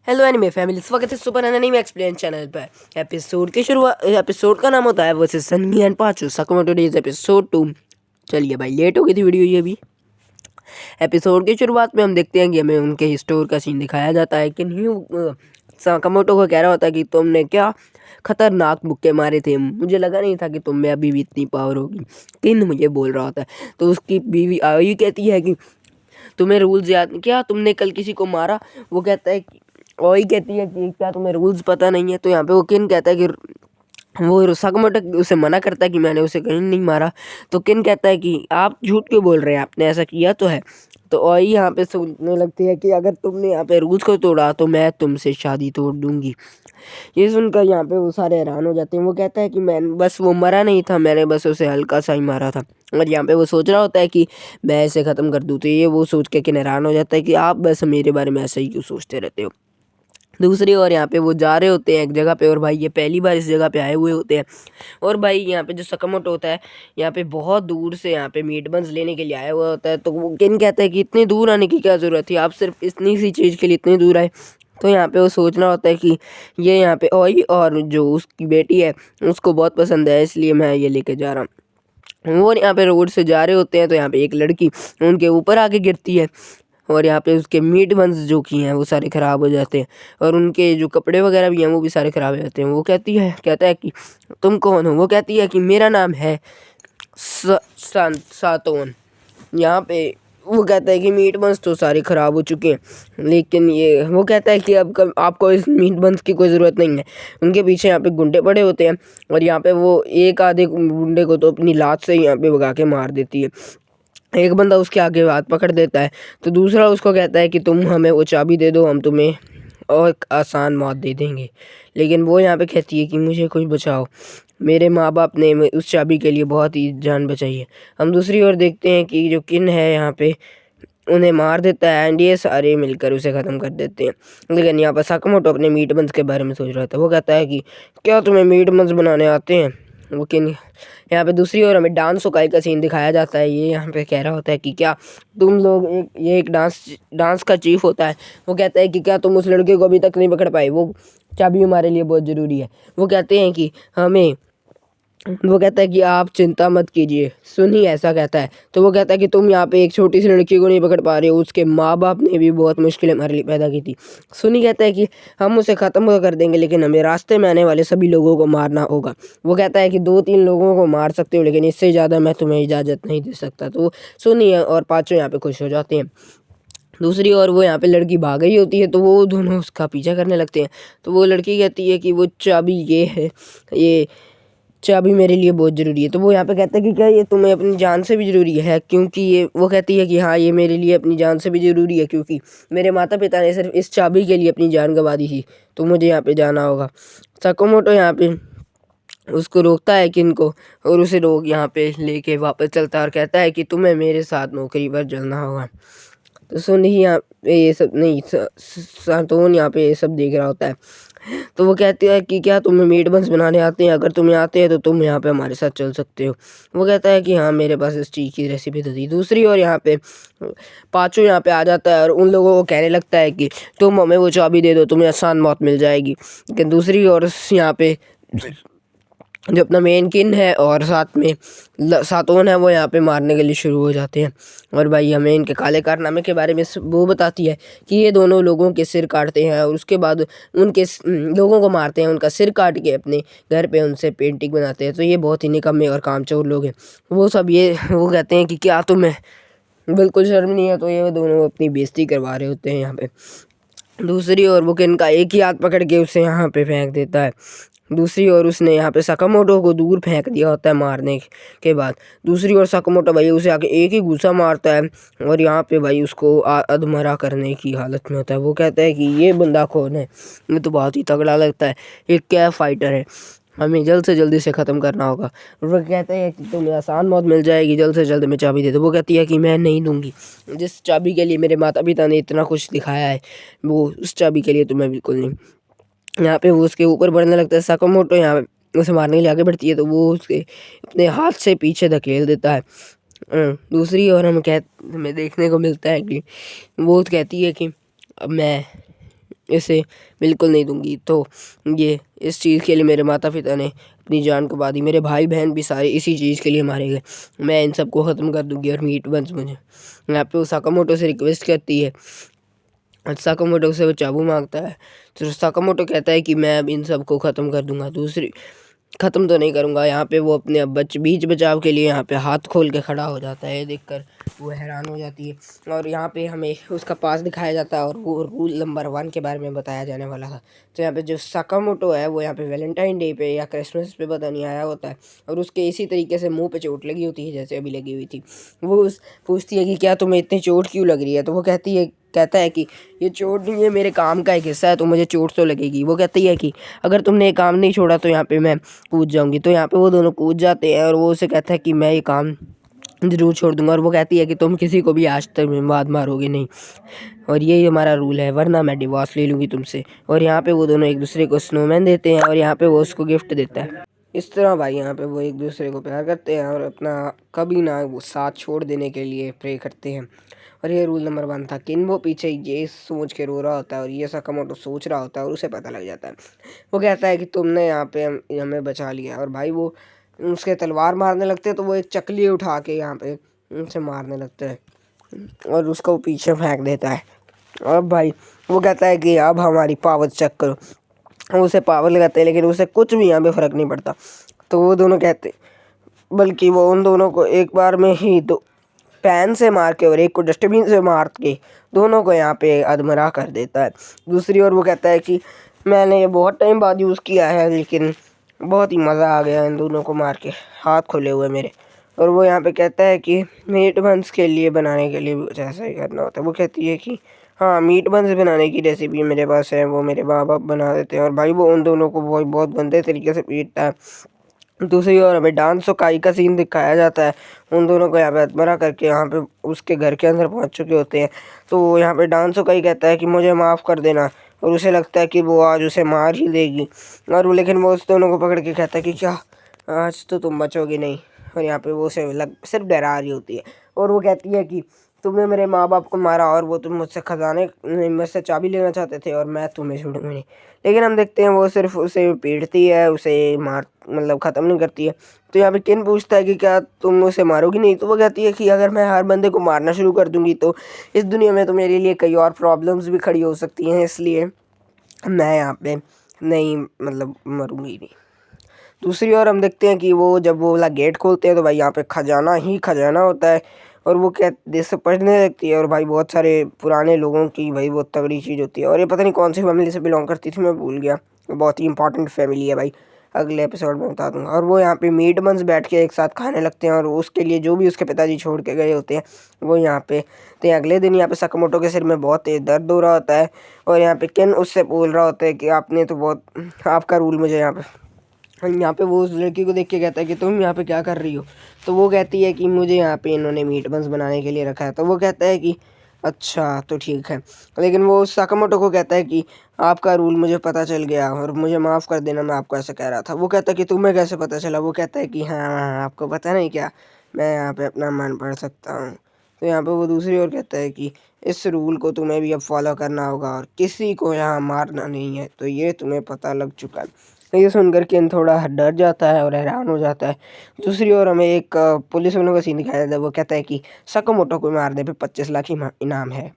Hello anime family, स्वागत है super anime explain channel पर। एपिसोड का नाम होता है वर्सेस सन्नी एंड पाचू सकामोटो डेज एपिसोड 2। चलिए भाई, लेट हो गई थी वीडियो ये अभी। एपिसोड की शुरुआत में हम देखते हैं कि हमें उनके स्टोर का सीन दिखाया जाता है कि सकामोटो को कह रहा होता है कि तुमने क्या खतरनाक मुक्के मारे थे, मुझे लगा नहीं था कि तुम में अभी भी इतनी पावर होगी। किन मुझे बोल रहा होता है तो उसकी बीवी आई कहती है कि तुम्हें रूल्स याद नहीं क्या, तुमने कल किसी को मारा। वो कहता है कि वही कहती है कि क्या तुम्हें रूल्स पता नहीं है। तो यहाँ पे वो किन कहता है कि वो सकामोटो उसे मना करता है कि मैंने उसे कहीं नहीं मारा। तो किन कहता है कि आप झूठ क्यों बोल रहे हैं, आपने ऐसा किया तो है। तो वही यहाँ पे सोचने लगती है कि अगर तुमने यहाँ पे रूल्स को तोड़ा तो मैं तुमसे शादी तोड़ दूंगी। ये सुनकर यहाँ पे वो सारे हैरान हो जाते हैं। वो कहता है कि मैं बस, वो मरा नहीं था, मैंने बस उसे हल्का सा ही मारा था। और यहाँ पे वो सोच रहा होता है कि मैं इसे ख़त्म कर दूँ। तो ये वो सोच के कि हैरान हो जाता है कि आप बस मेरे बारे में ऐसा ही क्यों सोचते रहते हो। दूसरी ओर यहाँ पे वो जा रहे होते हैं एक जगह पे, और भाई ये पहली बार इस जगह पे आए हुए होते हैं। और भाई यहाँ पे जो सकामोटो होता है यहाँ पे बहुत दूर से यहाँ पे मीट बंस लेने के लिए आया हुआ होता है। तो वो किन कहता है कि इतनी दूर आने की क्या ज़रूरत थी, आप सिर्फ इतनी सी चीज़ के लिए इतनी दूर आए। तो यहाँ पे वो सोचना होता है कि ये यहाँ पे ओई और जो उसकी बेटी है उसको बहुत पसंद है, इसलिए मैं ये लेके जा रहा हूँ। वो यहाँ पे रोड से जा रहे होते हैं तो यहाँ पे एक लड़की उनके ऊपर आके गिरती है, और यहाँ पे उसके मीट बंस जो की हैं वो सारे ख़राब हो जाते हैं, और उनके जो कपड़े वगैरह भी हैं वो भी सारे ख़राब हो जाते हैं। वो कहता है कि तुम कौन हो। वो कहती है कि मेरा नाम है सातोन। यहाँ पे वो कहता है कि मीट बंस तो सारे ख़राब हो चुके हैं, लेकिन ये वो कहता है कि अब आपको इस मीट बंस की कोई ज़रूरत नहीं है। उनके पीछे यहाँ पे गुंडे पड़े होते हैं, और यहाँ पे वो एक आधे गुंडे को तो अपनी लात से ही यहाँ पे भगा के मार देती है। एक बंदा उसके आगे हाथ पकड़ देता है, तो दूसरा उसको कहता है कि तुम हमें वो चाबी दे दो, हम तुम्हें और एक आसान मौत दे देंगे। लेकिन वो यहाँ पे कहती है कि मुझे कुछ बचाओ, मेरे माँ बाप ने उस चाबी के लिए बहुत ही जान बचाई है। हम दूसरी ओर देखते हैं कि जो किन है यहाँ पे उन्हें मार देता है, एंड ये सारे मिलकर उसे ख़त्म कर देते हैं। लेकिन यहाँ पर सकामोटो अपने मीट बंस के बारे में सोच रहा था। वो कहता है कि क्या तुम्हें मीट बंस बनाने आते हैं। वो किन यहाँ पे दूसरी ओर हमें डांस ओकाई का सीन दिखाया जाता है। ये यहाँ पे कह रहा होता है कि क्या तुम लोग एक डांस का चीफ होता है। वो कहता है कि क्या तुम उस लड़के को अभी तक नहीं पकड़ पाए, वो चाबी हमारे लिए बहुत ज़रूरी है। वो कहते हैं कि वो कहता है कि आप चिंता मत कीजिए, सुनी ऐसा कहता है। तो वो कहता है कि तुम यहाँ पे एक छोटी सी लड़की को नहीं पकड़ पा रहे हो, उसके माँ बाप ने भी बहुत मुश्किलें हमारे लिए पैदा की थी। सुनी कहता है कि हम उसे ख़त्म कर देंगे, लेकिन हमें रास्ते में आने वाले सभी लोगों को मारना होगा। वो कहता है कि 2-3 लोगों को मार सकते हो, लेकिन इससे ज़्यादा मैं तुम्हें इजाज़त नहीं दे सकता। तो सुनी और पाँचों यहाँ पे खुश हो जाते हैं। दूसरी ओर वो यहाँ पे लड़की भाग गई होती है, तो वो दोनों उसका पीछा करने लगते हैं। तो वो लड़की कहती है कि वो चाबी ये है, ये चाबी मेरे लिए बहुत ज़रूरी है। तो वो यहाँ पे कहता है कि क्या ये तुम्हें अपनी जान से भी ज़रूरी है, क्योंकि ये वो कहती है कि हाँ, ये मेरे लिए अपनी जान से भी ज़रूरी है, क्योंकि मेरे माता पिता ने सिर्फ इस चाबी के लिए अपनी जान गंवा दी थी, तो मुझे यहाँ पे जाना होगा। सकामोटो यहाँ पे उसको रोकता है किन को, और उसे रोक यहाँ पे लेके वापस चलता है और कहता है कि तुम्हें मेरे साथ नौकरी पर चलना होगा। तो सुन ही यहाँ पे ये सब नहीं, सातोन यहाँ पे ये सब देख रहा होता है। तो वो कहते हैं कि क्या तुम्हें मीट बंस बनाने आते हैं, अगर तुम्हें आते हैं तो तुम यहाँ पे हमारे साथ चल सकते हो। वो कहता है कि हाँ, मेरे पास इस चीज़ की रेसिपी तो थी। दूसरी ओर यहाँ पे पाँचों यहाँ पे आ जाता है और उन लोगों को कहने लगता है कि तुम हमें वो चाबी दे दो, तुम्हें आसान मौत मिल जाएगी। लेकिन दूसरी ओर यहाँ पे जो अपना मेन किन है और साथ में सातोन है वो यहाँ पे मारने के लिए शुरू हो जाते हैं। और भाई हमें इनके काले कारनामे के बारे में वो बताती है कि ये दोनों लोगों के सिर काटते हैं और उसके बाद उनके लोगों को मारते हैं, उनका सिर काट के अपने घर पे उनसे पेंटिंग बनाते हैं। तो ये बहुत ही निकम्मे और कामचोर लोग हैं। वो सब वो कहते हैं कि क्या तुम्हें बिल्कुल शर्म नहीं है। तो ये दोनों अपनी बेइज्जती करवा रहे होते हैं यहाँ पे। दूसरी ओर वो किन का एक ही हाथ पकड़ के उसे यहाँ पे फेंक देता है। दूसरी ओर उसने यहाँ पे सकामोटो को दूर फेंक दिया होता है मारने के बाद। दूसरी ओर सकामोटो भाई उसे आके एक ही घूसा मारता है, और यहाँ पे भाई उसको अधमरा करने की हालत में होता है। वो कहता है कि ये बंदा कौन है, ये तो बहुत ही तगड़ा लगता है, ये क्या फाइटर है, हमें जल्द से जल्द इसे ख़त्म करना होगा। वो कहते हैं कि तुम्हें आसान मौत मिल जाएगी, जल्द से जल्द मैं चाबी दे दो। वो कहती है कि मैं नहीं दूंगी, जिस चाबी के लिए मेरे माता पिता ने इतना कुछ दिखाया है वो उस चाबी के लिए तो मैं बिल्कुल नहीं। यहाँ पे वो उसके ऊपर बढ़ने लगता है। सकामोटो यहाँ पे उसे मारने के लिए आगे बढ़ती है, तो वो उसके अपने हाथ से पीछे धकेल देता है। दूसरी ओर हमें देखने को मिलता है कि वो कहती है कि अब मैं इसे बिल्कुल नहीं दूंगी। तो ये इस चीज़ के लिए मेरे माता पिता ने अपनी जान को बाँधी, मेरे भाई बहन भी सारे इसी चीज़ के लिए मारे गए। मैं इन सबको ख़त्म कर दूंगी। और मीट बंस मुझे यहाँ पे वो साकामोटो से रिक्वेस्ट करती है और साकामोटो से वो चाबू मांगता है। तो साकामोटो कहता है कि मैं अब इन सबको ख़त्म कर दूंगा। दूसरी ख़त्म तो नहीं करूँगा। यहाँ पे वो अपने बीच बचाव के लिए यहाँ पे हाथ खोल के खड़ा हो जाता है। ये देखकर वो हैरान हो जाती है और यहाँ पे हमें उसका पास दिखाया जाता है और वो रूल नंबर 1 के बारे में बताया जाने वाला था। तो यहाँ पे जो साकामोटो है वो यहाँ पे वैलेंटाइन डे पे या क्रिसमस पे पता नहीं आया होता है और उसके इसी तरीके से मुँह पे चोट लगी होती है जैसे अभी लगी हुई थी। वो पूछती है कि क्या तुम्हें इतनी चोट क्यों लग रही है। तो वो कहता है कि ये चोट नहीं है, मेरे काम का एक हिस्सा है, तो मुझे चोट तो लगेगी। वो कहती है कि अगर तुमने ये काम नहीं छोड़ा तो यहाँ पे मैं कूद जाऊंगी। तो यहाँ पे वो दोनों कूद जाते हैं और वो उसे कहता है कि मैं ये काम ज़रूर छोड़ दूंगा। और वो कहती है कि तुम किसी को भी आज तक बात मारोगे नहीं और यही हमारा रूल है, वरना मैं डिवोर्स ले लूँगी तुमसे। और यहाँ पे वो दोनों एक दूसरे को स्नोमैन देते हैं और यहाँ पे वो उसको गिफ्ट देता है। इस तरह भाई यहाँ पे वो एक दूसरे को प्यार करते हैं और अपना कभी ना वो साथ छोड़ देने के लिए प्रे करते हैं। और ये रूल नंबर 1 था। किन्बो पीछे ये सोच के रो रहा होता है और ये साकामोटो सोच रहा होता है और उसे पता लग जाता है। वो कहता है कि तुमने यहाँ पे हमें बचा लिया। और भाई वो उसके तलवार मारने लगते हैं तो वो एक चकली उठा के यहाँ पे उनसे मारने लगते हैं और उसको पीछे फेंक देता है। अब भाई वो कहता है कि अब हमारी पावर चेक करो। वो उसे पावर लगाते हैं लेकिन उसे कुछ भी यहाँ पे फ़र्क नहीं पड़ता। तो वो दोनों कहते, बल्कि वो उन दोनों को एक बार में ही दो पैन से मार के और एक को डस्टबिन से मार के दोनों को यहाँ पे अधमरा कर देता है। दूसरी ओर वो कहता है कि मैंने ये बहुत टाइम बाद यूज़ किया है लेकिन बहुत ही मज़ा आ गया इन दोनों को मार के, हाथ खुले हुए मेरे। और वो यहाँ पे कहता है कि मीट बंस के लिए बनाने के लिए भी कुछ ऐसा ही करना होता है। वो कहती है कि हाँ, मीट बंस बनाने की रेसिपी मेरे पास है, वो मेरे माँ बाप बना देते हैं। और भाई वो उन दोनों को बहुत गंदे तरीके से पीटता है। दूसरी ओर हमें डांस ओकाई का सीन दिखाया जाता है। उन दोनों को यहाँ पे अधमरा करके यहाँ पे उसके घर के अंदर पहुँच चुके होते हैं। तो यहाँ पे डांस ओकाई कहता है कि मुझे माफ़ कर देना और उसे लगता है कि वो आज उसे मार ही देगी। और वो लेकिन वो उस दोनों को पकड़ के कहता है कि क्या आज तो तुम बचोगे नहीं। और यहाँ पे वो उसे सिर्फ डरा रही होती है और वो कहती है कि तुमने मेरे माँ बाप को मारा और वो तुम मुझसे खजाने मुझसे चाबी लेना चाहते थे और मैं तुम्हें छोड़ूंगी नहीं। लेकिन हम देखते हैं वो सिर्फ उसे पीटती है, उसे मार मतलब ख़त्म नहीं करती है। तो यहाँ पे किन पूछता है कि क्या तुम उसे मारोगी नहीं। तो वो कहती है कि अगर मैं हर बंदे को मारना शुरू कर दूंगी तो इस दुनिया में तो मेरे लिए कई और प्रॉब्लम्स भी खड़ी हो सकती हैं, इसलिए मैं यहाँ पे नहीं मतलब मरूंगी नहीं। दूसरी ओर हम देखते हैं कि वो जब वो वाला गेट खोलते हैं तो भाई यहाँ पे खजाना ही खजाना होता है और वो क्या देश से पढ़ने लगती है। और भाई बहुत सारे पुराने लोगों की भाई बहुत तगड़ी चीज़ होती है और ये पता नहीं कौन सी फैमिली से बिलोंग करती थी, मैं भूल गया। बहुत ही इंपॉर्टेंट फैमिली है भाई, अगले एपिसोड में बता दूंगा। और वो यहाँ पे मीट बंस बैठ के एक साथ खाने लगते हैं और उसके लिए जो भी उसके पिताजी छोड़ के गए होते हैं वो यहाँ पे। तो अगले दिन यहाँ पे साकामोटो के सिर में बहुत तेज दर्द हो रहा होता है और यहाँ पे केन उससे बोल रहा होता है कि आपने तो बहुत आपका रूल मुझे यहाँ पे वो उस लड़की को देख के कहता है कि तुम यहाँ पे क्या कर रही हो। तो वो कहती है कि मुझे यहाँ पे इन्होंने मीट बंस बनाने के लिए रखा है। तो वो कहता है कि अच्छा तो ठीक है। लेकिन वो साकामोटो को कहता है कि आपका रूल मुझे पता चल गया और मुझे माफ़ कर देना, मैं आपको ऐसा कह रहा था। वो कहता है कि तुम्हें कैसे पता चला। वो कहता है कि हाँ हाँ, आपको पता नहीं क्या, मैं यहाँ पे अपना मन पढ़ सकता हूँ। तो यहाँ पे वो दूसरी ओर कहता है कि इस रूल को तुम्हें भी अब फॉलो करना होगा और किसी को यहाँ मारना नहीं है, तो ये तुम्हें पता लग चुका है। ये सुनकर केन थोड़ा डर जाता है और हैरान हो जाता है। दूसरी ओर हमें एक पुलिस वालों का सीन दिखाया जाता है। वो कहता है कि साकामोटो को मारने पे 25 लाख इनाम है।